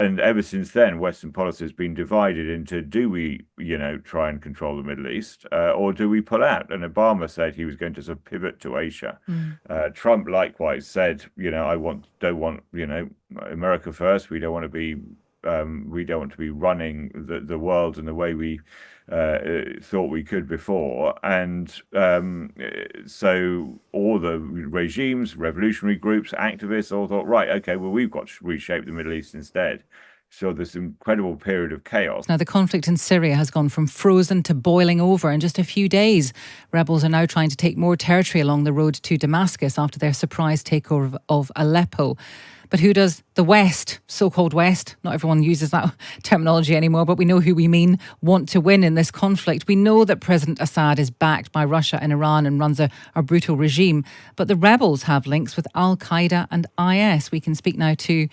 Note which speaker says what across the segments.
Speaker 1: and ever since then, Western policy has been divided into: do we, try and control the Middle East, or do we pull out? And Obama said he was going to sort of pivot to Asia.
Speaker 2: Mm.
Speaker 1: Trump likewise said, don't want, America first. We don't want to be running the world in the way we thought we could before. And so all the regimes, revolutionary groups, activists all thought, right, okay, well, we've got to reshape the Middle East instead. So this incredible period of chaos.
Speaker 2: Now, the conflict in Syria has gone from frozen to boiling over in just a few days. Rebels are now trying to take more territory along the road to Damascus after their surprise takeover of Aleppo. But who does the West, so-called West, not everyone uses that terminology anymore, but we know who we mean, want to win in this conflict? We know that President Assad is backed by Russia and Iran and runs a brutal regime, but the rebels have links with Al-Qaeda and IS. We can speak now to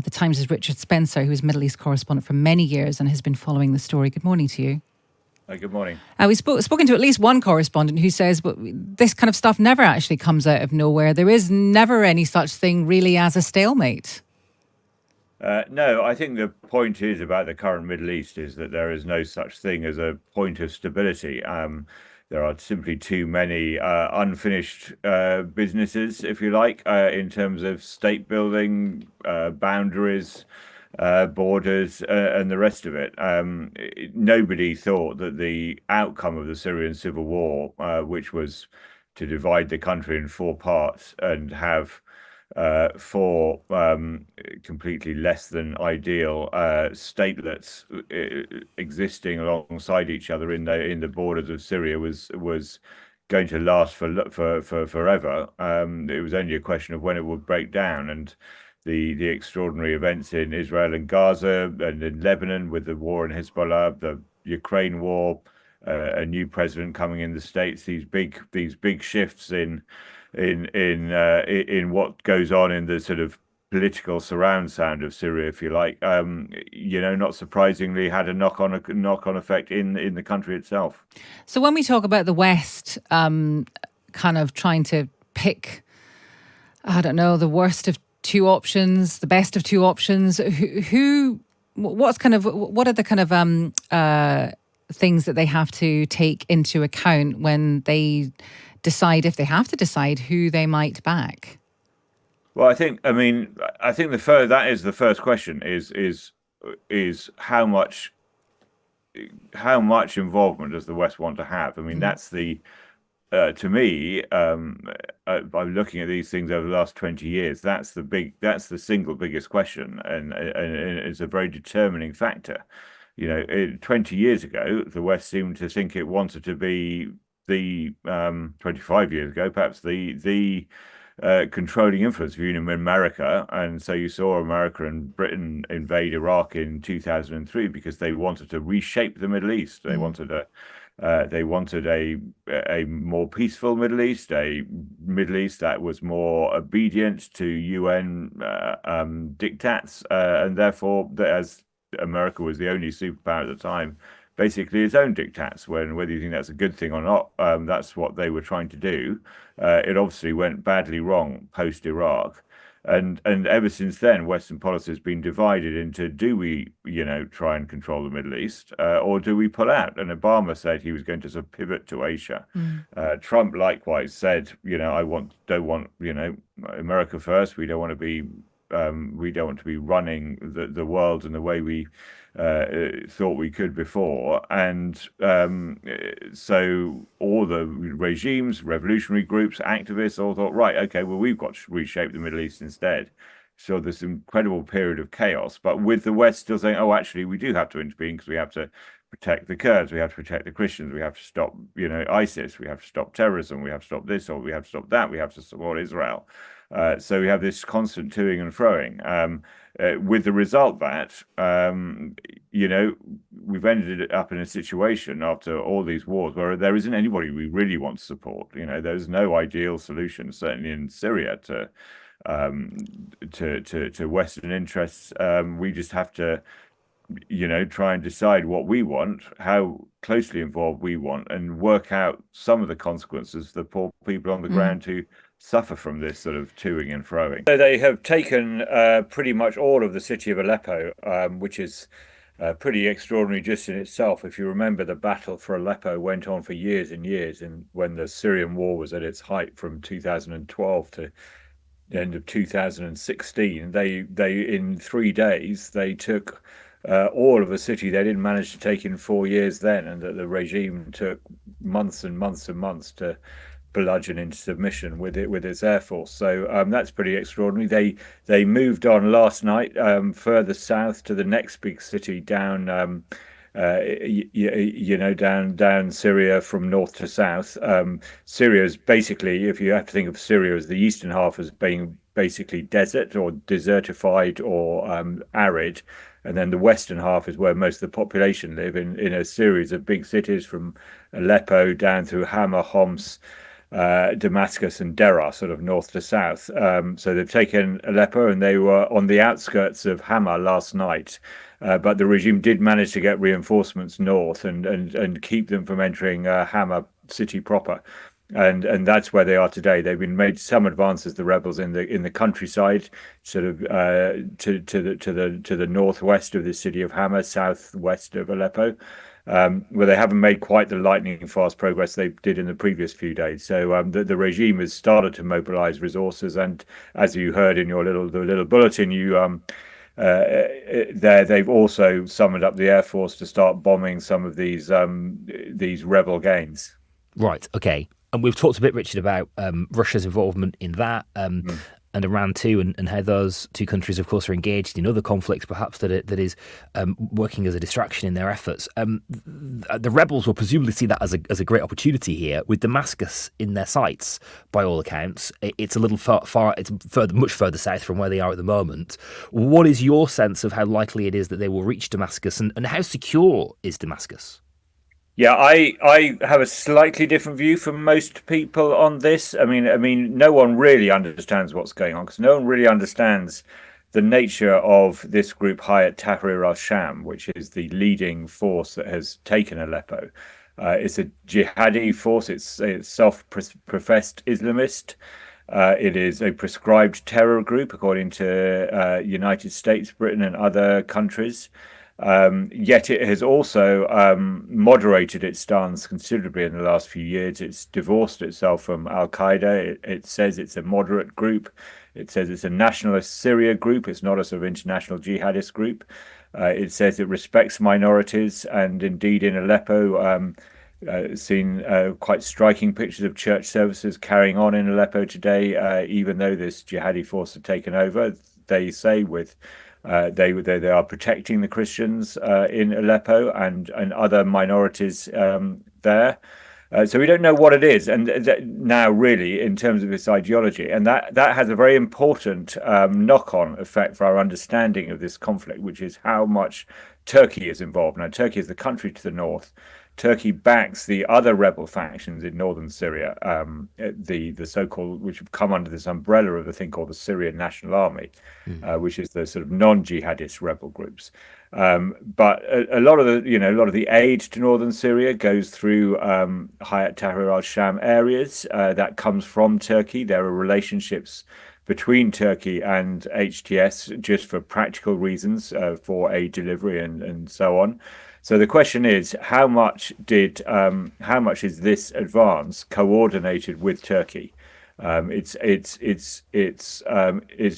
Speaker 2: the Times' Richard Spencer, who is Middle East correspondent for many years and has been following the story. Good morning to you.
Speaker 1: Good morning.
Speaker 2: We've spoken to at least one correspondent who says, but this kind of stuff never actually comes out of nowhere. There is never any such thing really as a stalemate.
Speaker 1: No, I think the point is about the current Middle East is that there is no such thing as a point of stability. There are simply too many unfinished businesses, if you like, in terms of state building, boundaries, borders, and the rest of it. Nobody thought that the outcome of the Syrian civil war, which was to divide the country in four parts and have four completely less than ideal statelets existing alongside each other in the borders of Syria, was going to last for forever. It was only a question of when it would break down, and the extraordinary events in Israel and Gaza and in Lebanon with the war in Hezbollah, the Ukraine war, a new president coming in the States, these big shifts in what goes on in the sort of political surround sound of Syria, if you like, not surprisingly, had a knock-on effect in the country itself.
Speaker 2: So when we talk about the West, kind of trying to pick, I don't know, the worst of two options, the best of two options, what are the kind of things that they have to take into account when they decide, if they have to decide, who they might back?
Speaker 1: Well, I think that is the first question: is how much involvement does the West want to have? I mean, that's the to me, by looking at these things over the last 20 years, that's the single biggest question, and it's a very determining factor. 20 years ago, the West seemed to think it wanted to be 25 years ago, perhaps the controlling influence of Union America. And so you saw America and Britain invade Iraq in 2003 because they wanted to reshape the Middle East. They wanted a more peaceful Middle East, a Middle East that was more obedient to UN diktats, and therefore, as America was the only superpower at the time, basically its own diktats. Whether you think that's a good thing or not, that's what they were trying to do. It obviously went badly wrong post Iraq. And ever since then, Western policy has been divided into: do we, try and control the Middle East, or do we pull out? And Obama said he was going to sort of pivot to Asia. Trump likewise said, don't want, America first. We don't want to be running the world in the way we thought we could before. And so all the regimes, revolutionary groups, activists all thought, right, okay, well, we've got to reshape the Middle East instead. So this incredible period of chaos, but with the West still saying, oh, actually, we do have to intervene because we have to protect the Kurds, we have to protect the Christians, we have to stop, ISIS, we have to stop terrorism, we have to stop this, or we have to stop that, we have to support Israel. So we have this constant toing and froing, with the result that, we've ended up in a situation after all these wars where there isn't anybody we really want to support. There's no ideal solution, certainly in Syria, to Western interests. We just have to, try and decide what we want, how closely involved we want, and work out some of the consequences for the poor people on the ground who suffer from this sort of toing and froing. So they have taken pretty much all of the city of Aleppo, which is pretty extraordinary just in itself. If you remember, the battle for Aleppo went on for years and years, and when the Syrian war was at its height from 2012 to the end of 2016, they in 3 days they took all of a city they didn't manage to take in 4 years then, and that the regime took months and months and months to bludgeon into submission with its air force. So that's pretty extraordinary. They moved on last night further south to the next big city down. Down Syria from north to south. Syria is basically, if you have to think of Syria as the eastern half as being basically desert or desertified or arid, and then the western half is where most of the population live in a series of big cities from Aleppo down through Hama, Homs, Damascus and Deraa, sort of north to south. So they've taken Aleppo, and they were on the outskirts of Hama last night. But the regime did manage to get reinforcements north and keep them from entering Hama city proper. And that's where they are today. They've been made some advances, the rebels in the countryside, sort of to the northwest of the city of Hama, southwest of Aleppo, where they haven't made quite the lightning fast progress they did in the previous few days. So the regime has started to mobilize resources, and as you heard in your little bulletin, they've also summoned up the air force to start bombing some of these rebel gains.
Speaker 3: Right. Okay. And we've talked a bit, Richard, about Russia's involvement in that, and Iran too, and how those two countries, of course, are engaged in other conflicts, perhaps that is working as a distraction in their efforts. The rebels will presumably see that as a great opportunity here, with Damascus in their sights. By all accounts, it's a little far. It's much further south from where they are at the moment. What is your sense of how likely it is that they will reach Damascus, and how secure is Damascus?
Speaker 1: Yeah, I have a slightly different view from most people on this. I mean, no one really understands what's going on because no one really understands the nature of this group Hayat Tahrir al-Sham, which is the leading force that has taken Aleppo. It's a jihadi force. It's self-professed Islamist. It is a prescribed terror group, according to United States, Britain, and other countries. Yet it has also moderated its stance considerably in the last few years. It's divorced itself from Al Qaeda. It says it's a moderate group. It says it's a nationalist Syria group. It's not a sort of international jihadist group. It says it respects minorities, and indeed in Aleppo, seen quite striking pictures of church services carrying on in Aleppo today, even though this jihadi force had taken over. They say with they are protecting the Christians in Aleppo and other minorities there. So we don't know what it is, and now really in terms of its ideology, and that has a very important knock-on effect for our understanding of this conflict, which is how much Turkey is involved. Now, Turkey is the country to the north. Turkey backs the other rebel factions in northern Syria, the so-called, which have come under this umbrella of a thing called the Syrian National Army, which is the sort of non-jihadist rebel groups. But a lot of the aid to northern Syria goes through Hayat Tahrir al-Sham areas that comes from Turkey. There are relationships between Turkey and HTS just for practical reasons, for aid delivery and so on. So the question is, how much is this advance coordinated with Turkey? It's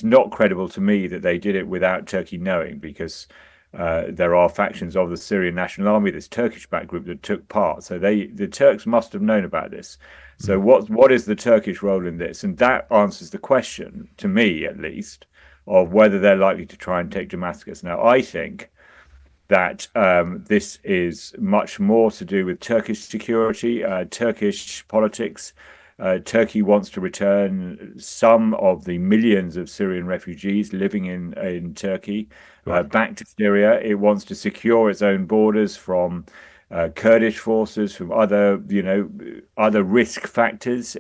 Speaker 1: not credible to me that they did it without Turkey knowing, because there are factions of the Syrian National Army, this Turkish-backed group, that took part. So the Turks must have known about this. So what is the Turkish role in this? And that answers the question, to me at least, of whether they're likely to try and take Damascus. Now, I think that this is much more to do with Turkish security, Turkish politics. Turkey wants to return some of the millions of Syrian refugees living in Turkey back to Syria. It wants to secure its own borders from Kurdish forces, from other risk factors.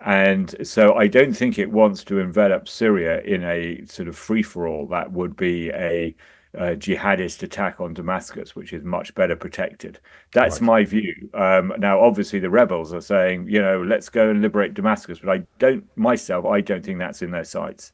Speaker 1: And so I don't think it wants to envelop Syria in a sort of free-for-all that would be a jihadist attack on Damascus, which is much better protected. That's
Speaker 3: Right.
Speaker 1: my view. Now, obviously, the rebels are saying, let's go and liberate Damascus, but I don't think that's in their sights.